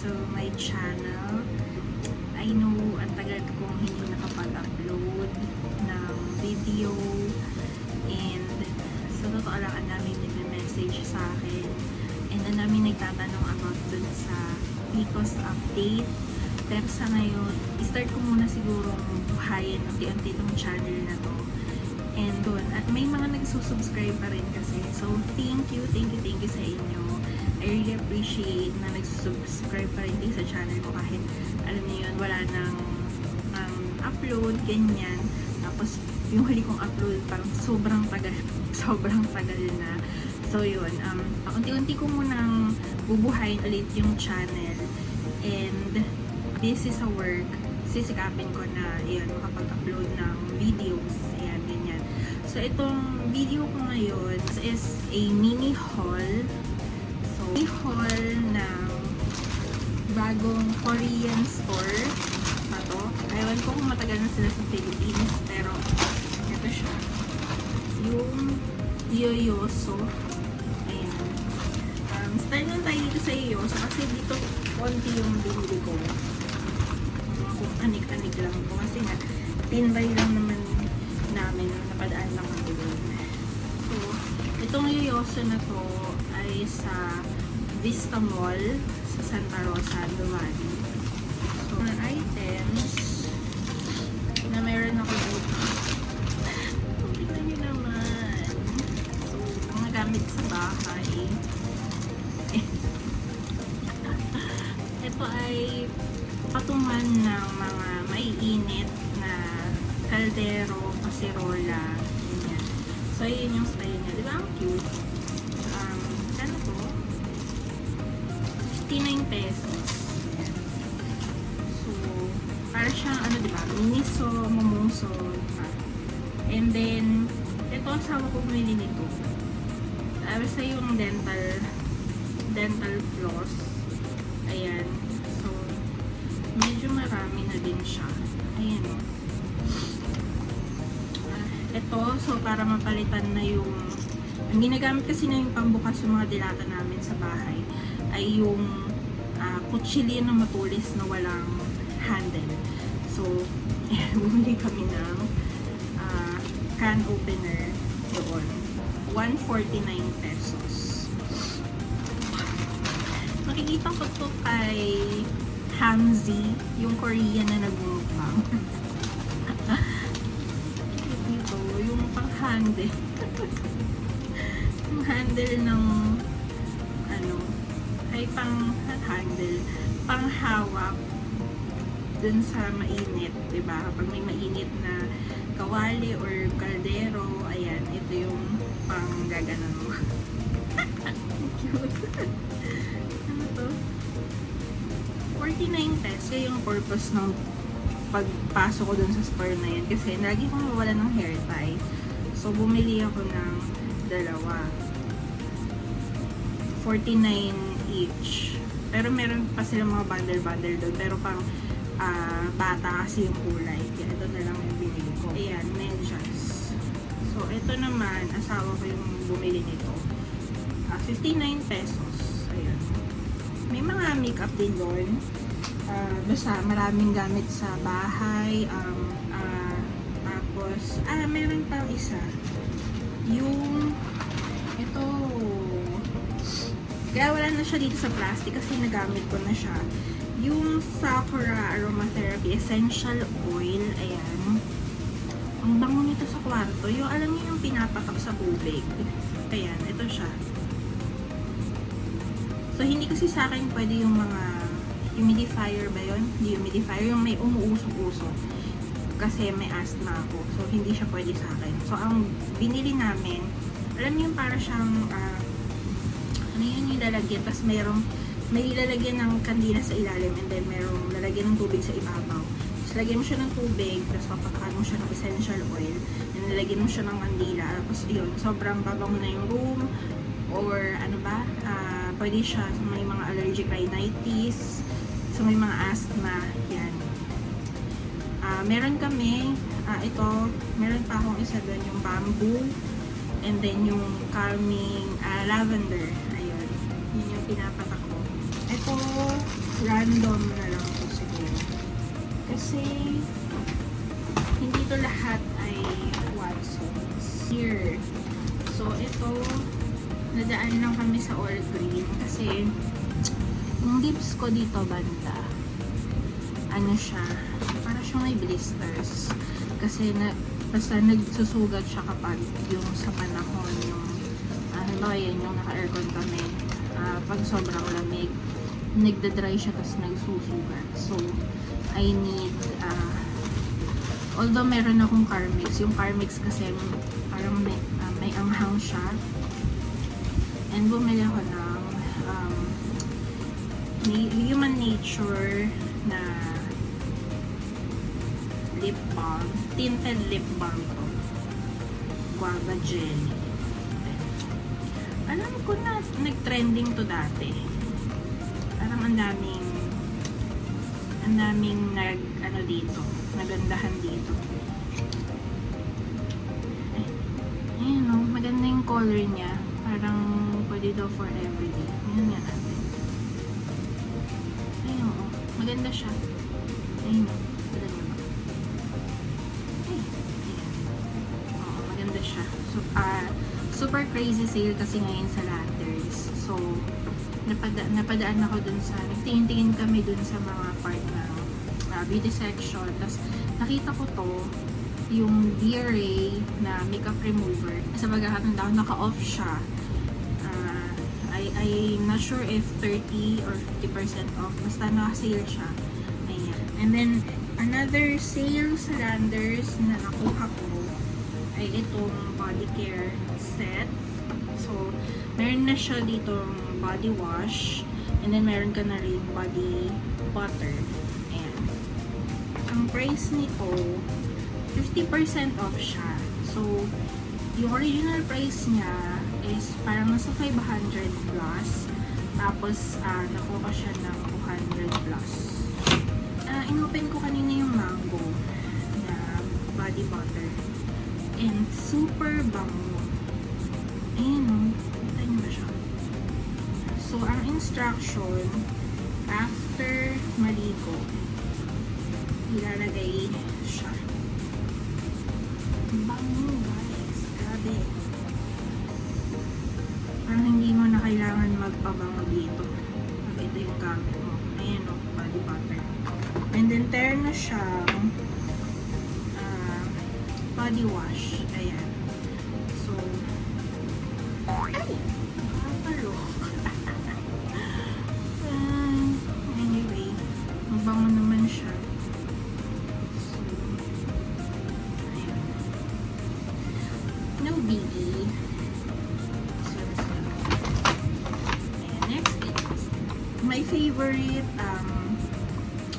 to my channel. I know ang tagal kong hindi nakapag-upload ng video, and sa totoo lang ang daming nag-message sa akin, and ang daming nagtatanong about dun sa Picos update. Pero sa ngayon, start ko muna siguro buhayin unti-unti itong channel na to. And doon, at may mga nagsusubscribe pa rin kasi. So, thank you sa inyo. I really appreciate na nagsusubscribe pa rin sa channel ko kahit, alam niyo yun, wala nang upload, ganyan. Tapos, yung huli kong upload, parang sobrang tagal na. So, yun, unti-unti ko munang bubuhayin ulit yung channel. And, busy sa work, sisikapin ko na, yun, makapag-upload ng videos. Ayan, ganyan. So, itong video ko ngayon is a mini haul. So, mini haul ng bagong Korean store na to. Ewan ko kung matagal na sila sa Philippines, pero ito siya. Yung Yoyoso. Ayan. Start lang tayo dito sa Yoyoso kasi dito konti yung binili ko. Kung anik-anik lang po kasi nga tinry lang naman namin napadaan lang ang doon. So, itong Yoyoso na to ay sa Vista Mall sa Santa Rosa, Nuwari. So, mga items na meron ako dito. Tingnan nyo naman. So, mga gamit sa bahay. Ito ay patungan ng mga maiinit na kaldero, kasirola, ganyan. So, yun yung style niya. Diba? Ang cute. Ano to? 59 pesos. Ayan. So, para siyang, ano diba? Miniso, momoso. Diba? And then, ito ang sawa ko bumili nito. Basta yung dental floss. Ayan. So, medyo marami na din siya. Ayan o. Ito, so para mapalitan na yung ang ginagamit kasi na yung pambukas yung mga dilata namin sa bahay ay yung kutsilyo na matulis na walang handle. So, bumili kami ng can opener doon. 149 pesos. Nakikita ko to kay Hamzy, yung Korean na nag-mukbang. Ito, yung pang-handle. Yung handle ng ano, ay pang-handle, pang-hawak dun sa mainit, diba? Kapag may mainit na kawali or kaldero, ayan, ito yung pang-gaganan mo. Cute. Ano to? 49 pesos yung purpose ng pagpasok ko dun sa store na yan kasi lagi kong mawala ng hair tie. So, bumili ako ng dalawa. 49 each. Pero meron pa silang mga bundle doon. Pero pang bata kasi yung kulay. Kaya ito na lang yung binili ko. Ayan, medyas. So, ito naman, asawa ko yung bumili nito. 59 pesos. Ayan. May mga makeup din doon. Basta maraming gamit sa bahay. Tapos, meron pang isa. Yung, ito, kaya wala na siya dito sa plastic kasi nagamit ko na siya. Yung Sakura Aromatherapy Essential Oil, ayan. Ang bango nito sa kwarto. Yung, alam niyo yung pinapatak sa tubig. Ayan, ito siya. So, hindi kasi sa akin pwede yung mga humidifier ba yun? Dehumidifier, yung may umuusok-usok. Kasi may asthma ako. So, hindi siya pwede sa akin. So, ang binili namin, alam niyo yung para siyang, ano yun yung lalagyan, tapos may lalagyan ng kandila sa ilalim, and then merong lalagyan ng tubig sa ibabaw. Tapos, lagyan mo siya ng tubig, tapos papatakan mo siya ng essential oil, and lalagyan mo siya ng kandila. Tapos, yun, sobrang babango na yung room, or ano ba, pwede siya sa may mga allergic rhinitis, sa may mga asthma, yan. Meron kami, ito, meron pa akong isa doon, yung bamboo, and then yung calming lavender, ayun, yun yung pinapatak ko. Ito, random na lang to siguro. Kasi, hindi to lahat ay Watsons. Here. So, ito, nadaan lang kami sa all green kasi yung lips ko dito banda, ano siya, para siyang may blisters. Kasi basta nagsusugat siya kapag yung sa panahon, yung yan, yung naka-aircon kami. Pag sobrang lamig, nagda-dry siya tapos nagsusugat. So, I need, although meron akong Carmex, yung Carmex kasi parang may anghang siya. And bumili ako ng Human Nature na lip balm. Tinted lip balm to. Guava jelly. Alam ko na nag-trending to dati. Parang ang daming ano dito, nagandahan dito. Ayan o, maganda yung color niya. Parang pwede daw for everyday. Ayan nga natin. Ayan o, maganda siya. Ayan o, maganda niya ba? Ayan. Oo, maganda siya. So, super crazy sale kasi ngayon sa Landers. So, napadaan ako dun sa, nagtingin-tingin kami dun sa mga part ng beauty section. Tapos, nakita ko to, yung DRA na makeup remover. Sa pagkakatanda ko, naka-off siya. I'm not sure if 30 or 50% off. Basta naka-sale siya. Ayan. And then, another sale sa Landers na nakuha ko ay itong body care set. So, meron na siya ditong body wash. And then, meron ka na rin body butter. Ayan. Ang price nito, 50% off siya. So, yung original price niya is parang nasa 500 plus. Tapos, nakuha ko siya ng 200 plus. Inopen ko kanina yung mango na body butter. And super bango. Ayan o. Kita niyo ba siya? So, ang instruction, after maligo, ilalagay siya. Bango guys. Grabe. Parang hindi mo na kailangan magpabango dito. Pag ito yung gamit mo. Ayan o, body butter. And then, meron na siyang body wash. Ayan. So, ay! Nakapalo. Anyway, mabango naman siya. So, ayan. No biggie. So, ayan. Next is my favorite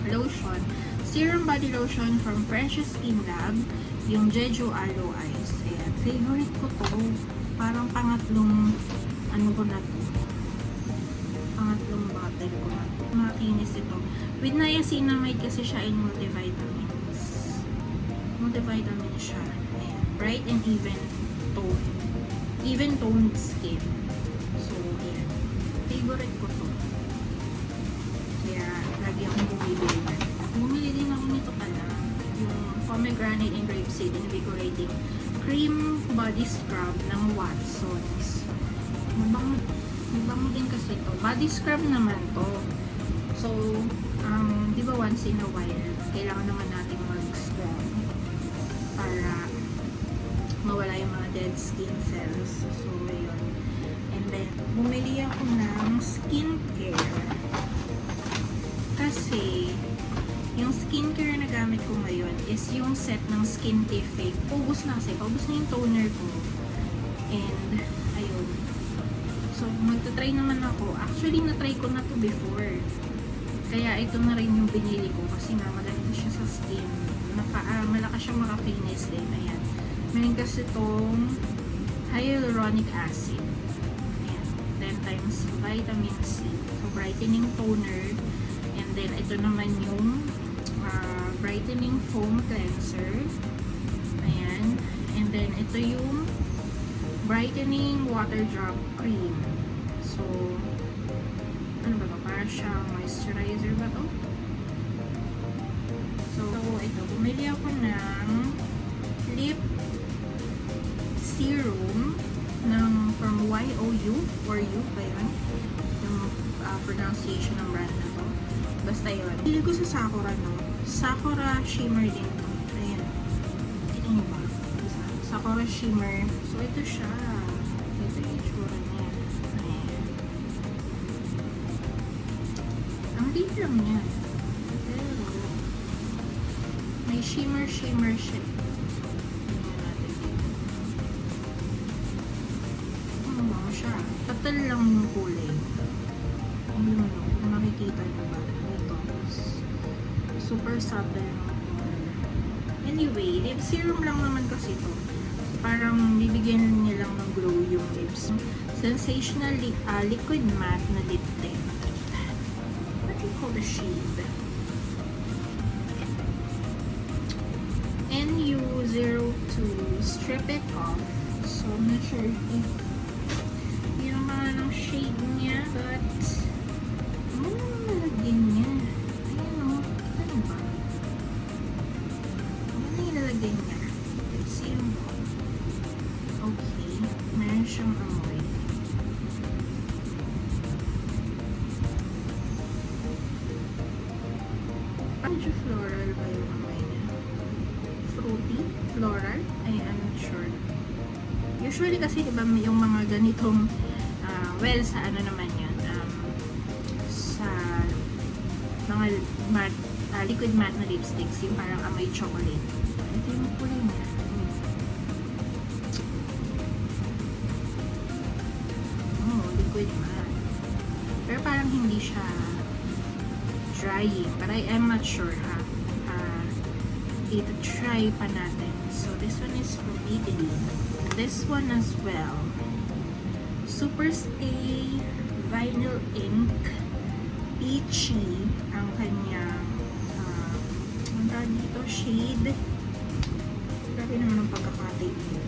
lotion. Serum body lotion from Precious Skin Lab. Yung Jeju Aloe Eyes. Ayan. Favorite ko to. Parang pangatlong ano ko na to. Pangatlong bottle ko na to. Makinis ito. With niacinamide kasi siya in multivitamins. Multivitamin siya. Ayan. Bright and even tone. Even toned skin. So, ayan. Favorite ko to. Kaya, lagi akong bumibili na. Bumili din ako nito pala. Yung pomegranate and grapeseed invigorating cream body scrub ng Watsons. Mabango din kasi to. Body scrub naman to. So, di ba once in a while, kailangan naman natin mag-scrub para mawala yung mga dead skin cells. So, yun. And then, bumili ako ng skincare. Kasi, yung skincare na gamit ko ngayon is yung set ng Skintific. Paubos na kasi. Paubos na yung toner ko. And, ayun. So, magta-try naman ako. Actually, na-try ko na to before. Kaya, ito na rin yung binili ko. Kasi nga, maganda siya sa skin. Malakas siya makakinis din. Ayan. Meron kasi itong hyaluronic acid. Ayan. 10 times vitamin C. So, brightening toner. And then, ito naman yung brightening foam cleanser. Ayan. And then, ito yung brightening water drop cream. So, ano ba ito? Parang siyang moisturizer ba to? So, ito. Bumili ako ng lip serum from YOU or U ba yun? Yung pronunciation ng brand na to. Basta yun. Bili ko sa Sakura, no? Sakura Shimmer din to. Ayan. Tignan nyo ba? Sakura Shimmer. So, ito siya. Ito yung itsura niya. Ayan. Ang liit lang niya. Pero, may shimmer siya. Tingnan natin dito. Ano siya? Patal lang yung kulay. Hindi mo no, kung makikita nyo ba? Ito. Super subtle yung color. Anyway, lip serum lang naman kasi ito. Parang bibigyan niya lang ng glow yung lips. Sensational liquid matte na lip tint. What do you call the shade? NU02 Strip It Off. So, I'm not sure if yung mga ng shade niya, but ano naman nalagyan niya? Ayan o, ano ba? Ano na ilalagyan niya? Let's see yung okay, meron siyang amoy. Medyo floral ba yung amoy niya? Fruity? Floral? I'm not sure. Usually kasi diba yung mga ganitong well, sa ano naman yun, sa mga matte, liquid matte na lipsticks, yung parang amoy chocolate. Ito yung kulay niya. Oh, liquid matte. Pero parang hindi siya drying. But I'm not sure, ha. Ito, try pa natin. So, this one is from Maybelline. This one as well. Superstay Vinyl Ink Peachy ang kanyang ang tawag dito, shade. Grabe naman ang pagkakatay niya.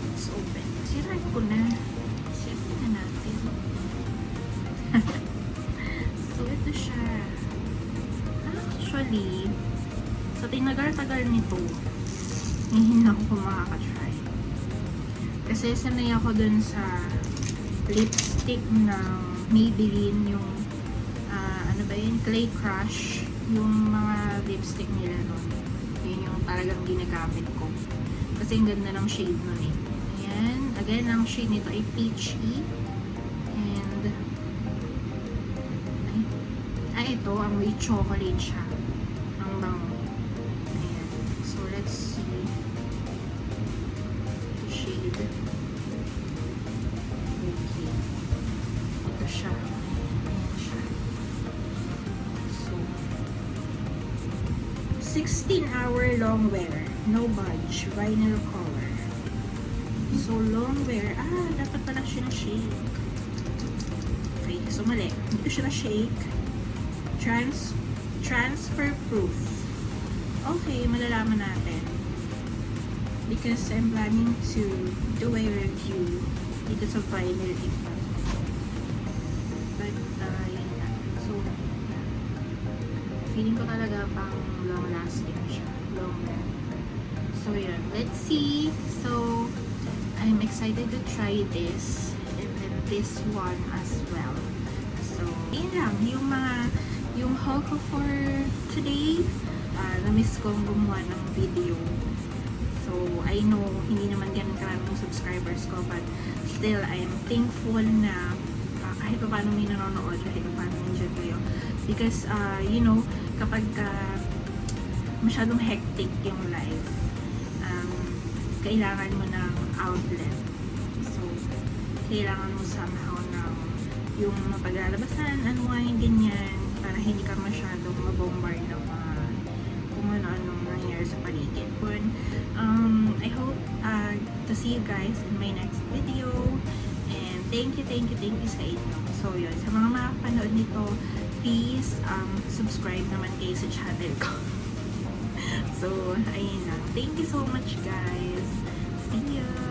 Let's open. Sirain ko na. Sirain na natin. So, ito siya. Actually, sa tinagal-tagal nito, hindi na ako makaka-try. Kasi sanay ako dun sa lipstick ng Maybelline, yung ano ba yun? Clay Crush, yung mga lipstick nila nun. Yun yung talagang ginagamit ko. Kasi ang ganda ng shade nun eh. Ayan. Again, ang shade nito ay Peachy. And ito, amoy chocolate siya. Ang bango. Ayan. So, let's see. Shade. Okay. Ito siya. Ayan siya. So, 16-hour long wear. No budge. Vinyl color. So, long wear. Dapat pala siya na shake. Okay. So, mali. Dito siya na shake. Transfer proof. Okay, malalaman natin. Because I'm planning to do a review dito sa vinyl ink. But, yun na. So, feeling ko talaga pang long lasting siya. Longer. So, yun. Let's see. So, I'm excited to try this. And then this one as well. So, yun lang. Yung haul ko for today, na-miss kong gumawa ng video. So, I know, hindi naman ganun karaming subscribers ko, but still, I am thankful na kahit pa paano may nanonood, kahit pa paano nandiyan kayo. Because, you know, kapag masyadong hectic yung life, kailangan mo ng outlet. So, kailangan mo somehow ng yung mapaglalabasan, unwind, ganyan, para hindi ka masyadong mabombard ng mga kung ano-anong nangyayari sa paligid. I hope to see you guys in my next video. And thank you sa inyo. So yun, sa mga makapanood nito, please subscribe naman kayo sa channel ko. So, ayun lang. Thank you so much guys. See ya!